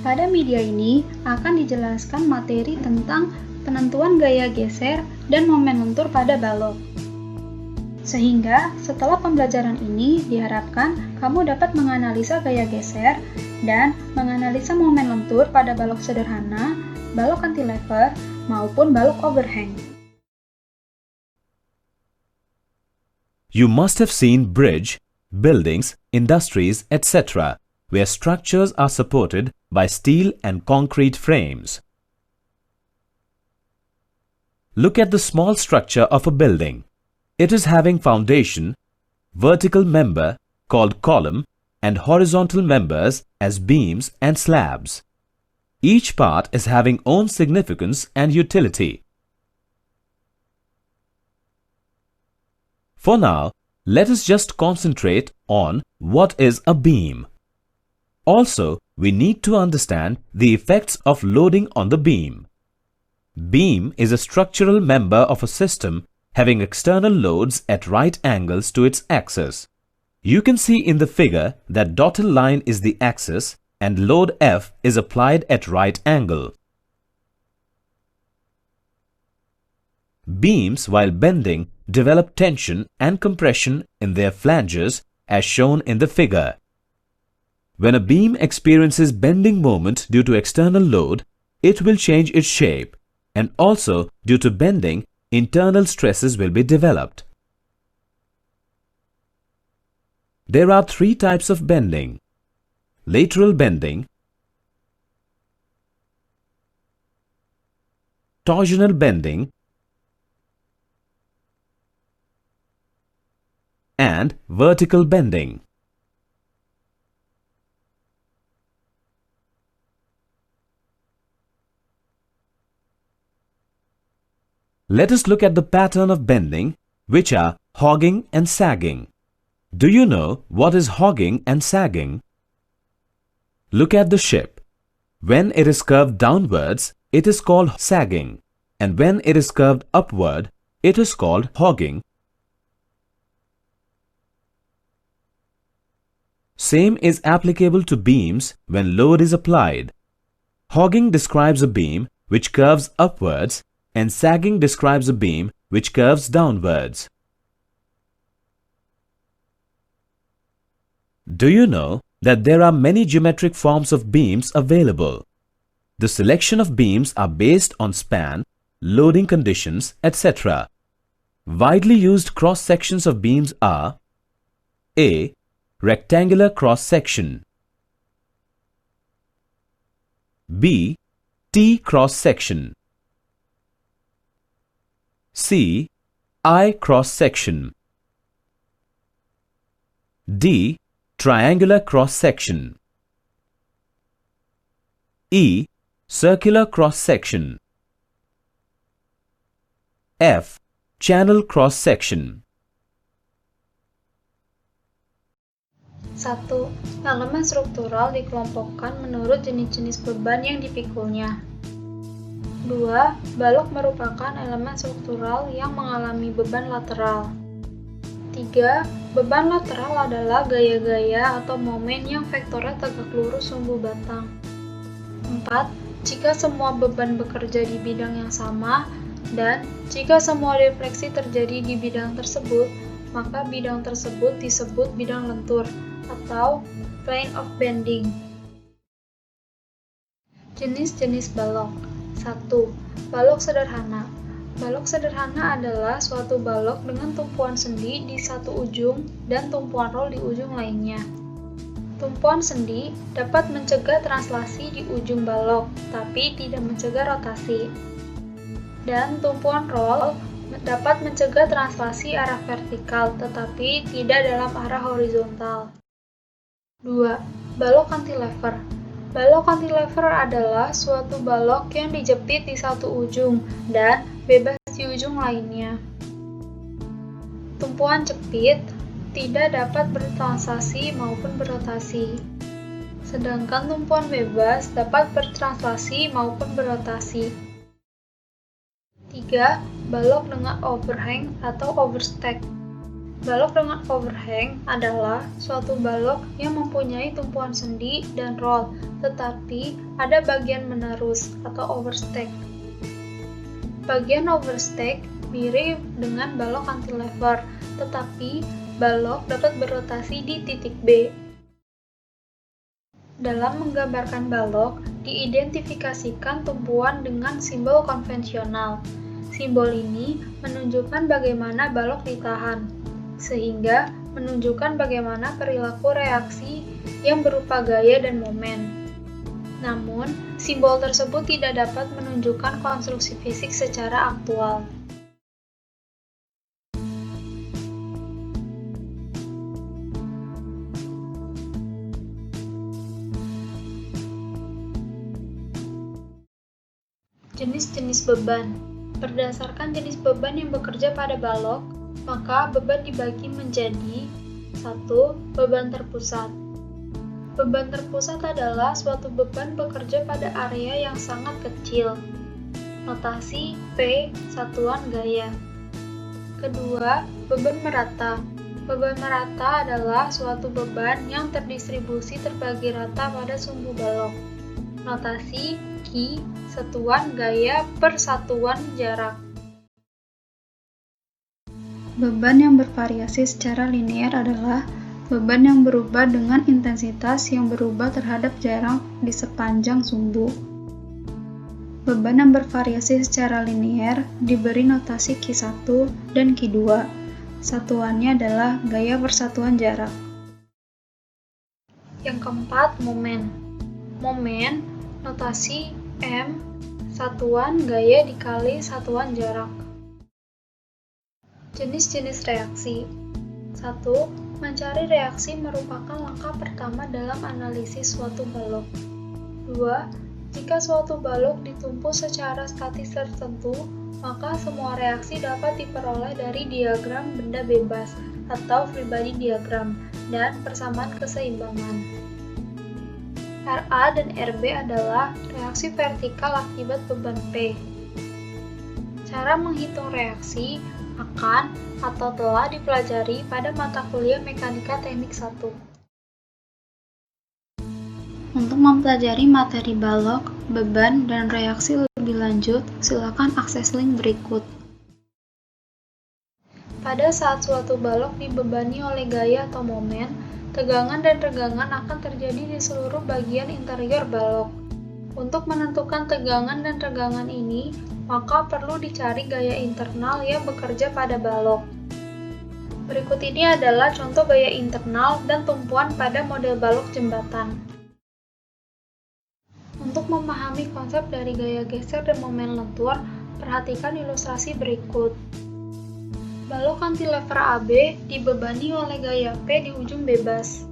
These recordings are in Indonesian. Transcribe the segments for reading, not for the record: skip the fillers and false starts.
Pada media ini akan dijelaskan materi tentang penentuan gaya geser dan momen lentur pada balok. Sehingga setelah pembelajaran ini diharapkan kamu dapat menganalisa gaya geser dan menganalisa momen lentur pada balok sederhana, balok cantilever, maupun balok overhang. You must have seen bridge, buildings, industries, etc., where structures are supported by steel and concrete frames. Look at the small structure of a building. It is having foundation, vertical member called column, and horizontal members as beams and slabs. Each part is having own significance and utility. For now, let us just concentrate on what is a beam. Also, we need to understand the effects of loading on the beam. Beam is a structural member of a system having external loads at right angles to its axis. You can see in the figure that dotted line is the axis and load F is applied at right angle. Beams, while bending, develop tension and compression in their flanges as shown in the figure. When a beam experiences bending moment due to external load, it will change its shape, and also due to bending, internal stresses will be developed. There are three types of bending: lateral bending, torsional bending, and vertical bending. Let us look at the pattern of bending, which are hogging and sagging. Do you know what is hogging and sagging? Look at the ship. When it is curved downwards, it is called sagging, and when it is curved upward, it is called hogging. Same is applicable to beams when load is applied. Hogging describes a beam which curves upwards, and sagging describes a beam which curves downwards. Do you know that there are many geometric forms of beams available? The selection of beams are based on span, loading conditions, etc. Widely used cross sections of beams are: A. Rectangular cross section, B. T cross section, C. I cross section, D. Triangular cross section, E. Circular cross section, F. Channel cross section. 1. Elemen struktural dikelompokkan menurut jenis-jenis beban yang dipikulnya. 2. Balok merupakan elemen struktural yang mengalami beban lateral. 3. Beban lateral adalah gaya-gaya atau momen yang vektornya tegak lurus sumbu batang. 4. Jika semua beban bekerja di bidang yang sama, dan jika semua defleksi terjadi di bidang tersebut, maka bidang tersebut disebut bidang lentur atau plane of bending. Jenis-jenis balok. 1. Balok sederhana. Balok sederhana adalah suatu balok dengan tumpuan sendi di satu ujung dan tumpuan roll di ujung lainnya. Tumpuan sendi dapat mencegah translasi di ujung balok, tapi tidak mencegah rotasi. Dan tumpuan roll dapat mencegah translasi arah vertikal, tetapi tidak dalam arah horizontal. 2. Balok cantilever. Balok cantilever adalah suatu balok yang dijepit di satu ujung dan bebas di ujung lainnya. Tumpuan jepit tidak dapat bertranslasi maupun berotasi, sedangkan tumpuan bebas dapat bertranslasi maupun berotasi. 3. Balok dengan overhang atau overstack. Balok dengan overhang adalah suatu balok yang mempunyai tumpuan sendi dan roll, tetapi ada bagian menerus atau overstack. Bagian overstack mirip dengan balok cantilever, tetapi balok dapat berotasi di titik B. Dalam menggambarkan balok, diidentifikasikan tumpuan dengan simbol konvensional. Simbol ini menunjukkan bagaimana balok ditahan, sehingga menunjukkan bagaimana perilaku reaksi yang berupa gaya dan momen. Namun, simbol tersebut tidak dapat menunjukkan konstruksi fisik secara aktual. Jenis-jenis beban. Berdasarkan jenis beban yang bekerja pada balok, maka beban dibagi menjadi 1. Beban terpusat. Beban terpusat adalah suatu beban bekerja pada area yang sangat kecil. Notasi P satuan gaya. Kedua, beban merata. Beban merata adalah suatu beban yang terdistribusi terbagi rata pada sumbu balok. Notasi Q satuan gaya per satuan jarak. Beban yang bervariasi secara linear adalah beban yang berubah dengan intensitas yang berubah terhadap jarak di sepanjang sumbu. Beban yang bervariasi secara linear diberi notasi Q1 dan Q2. Satuannya adalah gaya per satuan jarak. Yang keempat, momen. Momen, notasi M, satuan gaya dikali satuan jarak. Jenis-jenis reaksi. 1. Mencari reaksi merupakan langkah pertama dalam analisis suatu balok. 2. Jika suatu balok ditumpu secara statis tertentu, maka semua reaksi dapat diperoleh dari diagram benda bebas atau free body diagram dan persamaan keseimbangan. RA dan RB adalah reaksi vertikal akibat beban P. Cara menghitung reaksi akan atau telah dipelajari pada mata kuliah Mekanika Teknik 1. Untuk mempelajari materi balok, beban, dan reaksi lebih lanjut, silakan akses link berikut. Pada saat suatu balok dibebani oleh gaya atau momen, tegangan dan regangan akan terjadi di seluruh bagian interior balok. Untuk menentukan tegangan dan regangan ini, maka perlu dicari gaya internal yang bekerja pada balok. Berikut ini adalah contoh gaya internal dan tumpuan pada model balok jembatan. Untuk memahami konsep dari gaya geser dan momen lentur, perhatikan ilustrasi berikut. Balok cantilever AB dibebani oleh gaya P di ujung bebas.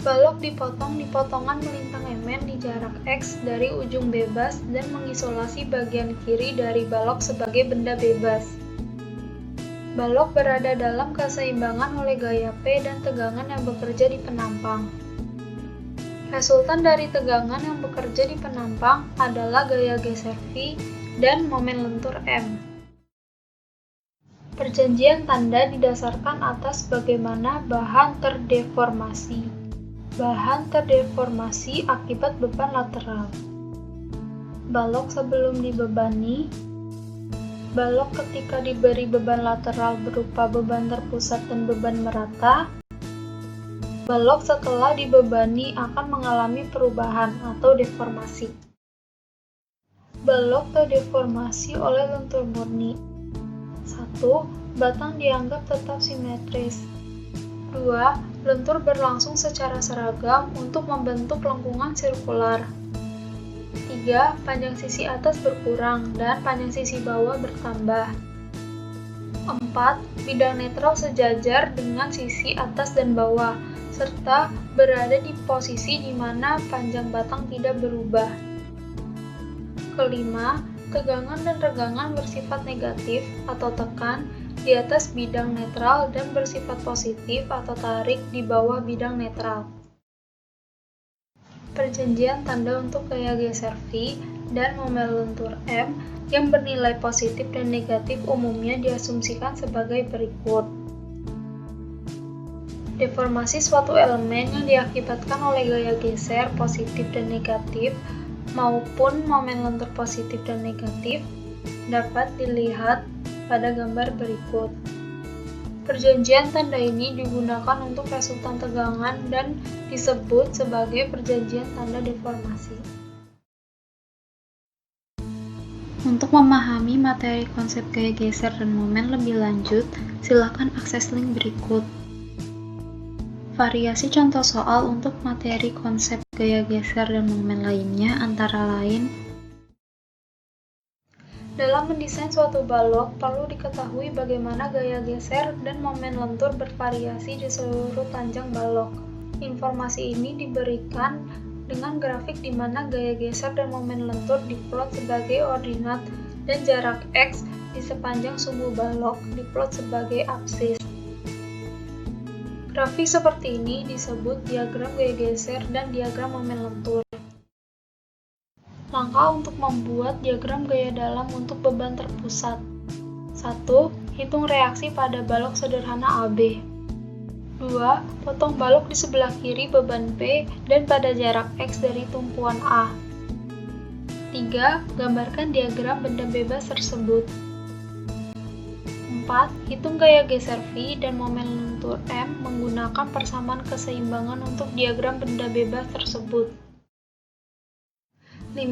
Balok dipotong di potongan melintang MN di jarak X dari ujung bebas dan mengisolasi bagian kiri dari balok sebagai benda bebas. Balok berada dalam keseimbangan oleh gaya P dan tegangan yang bekerja di penampang. Resultan dari tegangan yang bekerja di penampang adalah gaya geser V dan momen lentur M. Perjanjian tanda didasarkan atas bagaimana bahan terdeformasi. Bahan terdeformasi akibat beban lateral. Balok sebelum dibebani. Balok ketika diberi beban lateral berupa beban terpusat dan beban merata. Balok setelah dibebani akan mengalami perubahan atau deformasi. Balok terdeformasi oleh lentur murni. 1. Batang dianggap tetap simetris. 2. Lentur berlangsung secara seragam untuk membentuk lengkungan sirkular. 3. Panjang sisi atas berkurang dan panjang sisi bawah bertambah. 4. Bidang netral sejajar dengan sisi atas dan bawah, serta berada di posisi di mana panjang batang tidak berubah. Kelima, tegangan dan regangan bersifat negatif atau tekan di atas bidang netral dan bersifat positif atau tarik di bawah bidang netral. Perjanjian tanda untuk gaya geser V dan momen lentur M yang bernilai positif dan negatif umumnya diasumsikan sebagai berikut. Deformasi suatu elemen yang diakibatkan oleh gaya geser positif dan negatif maupun momen lentur positif dan negatif dapat dilihat pada gambar berikut. Perjanjian tanda ini digunakan untuk resultan tegangan dan disebut sebagai perjanjian tanda deformasi. Untuk memahami materi konsep gaya geser dan momen lebih lanjut, silakan akses link berikut. Variasi contoh soal untuk materi konsep gaya geser dan momen lainnya antara lain: dalam mendesain suatu balok, perlu diketahui bagaimana gaya geser dan momen lentur bervariasi di seluruh panjang balok. Informasi ini diberikan dengan grafik di mana gaya geser dan momen lentur diplot sebagai ordinat dan jarak X di sepanjang sumbu balok diplot sebagai absis. Grafik seperti ini disebut diagram gaya geser dan diagram momen lentur. Langkah untuk membuat diagram gaya dalam untuk beban terpusat. 1. Hitung reaksi pada balok sederhana AB. 2. Potong balok di sebelah kiri beban P dan pada jarak X dari tumpuan A. 3. Gambarkan diagram benda bebas tersebut. 4. Hitung gaya geser V dan momen lentur M menggunakan persamaan keseimbangan untuk diagram benda bebas tersebut. 5.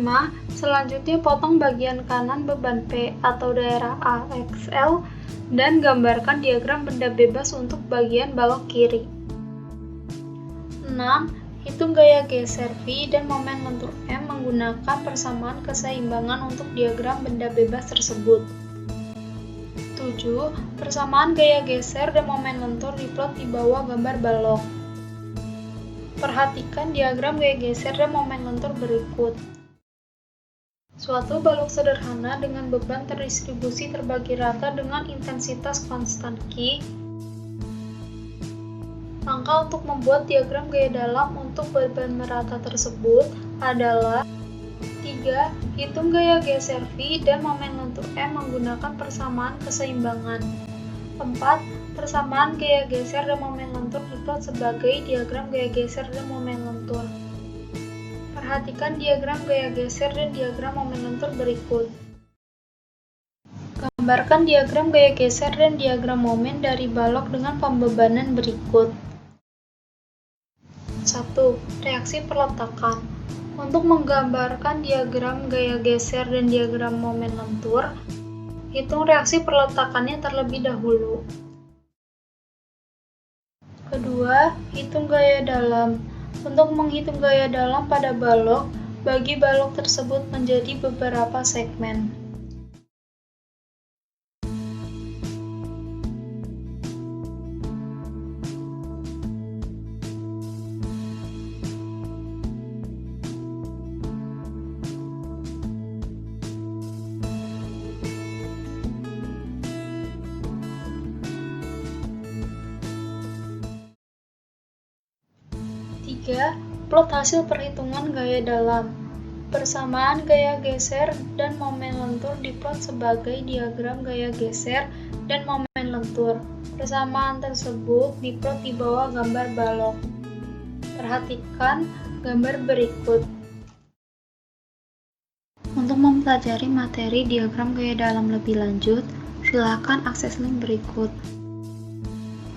Selanjutnya potong bagian kanan beban P atau daerah AXL dan gambarkan diagram benda bebas untuk bagian balok kiri. 6. Hitung gaya geser V dan momen lentur M menggunakan persamaan keseimbangan untuk diagram benda bebas tersebut. 7. Persamaan gaya geser dan momen lentur diplot di bawah gambar balok. Perhatikan diagram gaya geser dan momen lentur berikut. Suatu balok sederhana dengan beban terdistribusi terbagi rata dengan intensitas konstan Q. Langkah untuk membuat diagram gaya dalam untuk beban merata tersebut adalah: 3. Hitung gaya geser V dan momen lentur M menggunakan persamaan keseimbangan. 4. Persamaan gaya geser dan momen lentur diplot sebagai diagram gaya geser dan momen lentur. Perhatikan diagram gaya geser dan diagram momen lentur berikut. Gambarkan diagram gaya geser dan diagram momen dari balok dengan pembebanan berikut. 1. Reaksi perletakan. Untuk menggambarkan diagram gaya geser dan diagram momen lentur, hitung reaksi perletakannya terlebih dahulu. Kedua, hitung gaya dalam. Untuk menghitung gaya dalam pada balok, bagi balok tersebut menjadi beberapa segmen. Plot hasil perhitungan gaya dalam. Persamaan gaya geser dan momen lentur diplot sebagai diagram gaya geser dan momen lentur. Persamaan tersebut diplot di bawah gambar balok. Perhatikan gambar berikut. Untuk mempelajari materi diagram gaya dalam lebih lanjut, silakan akses link berikut.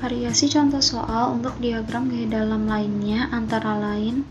Variasi contoh soal untuk diagram gaya dalam lainnya antara lain: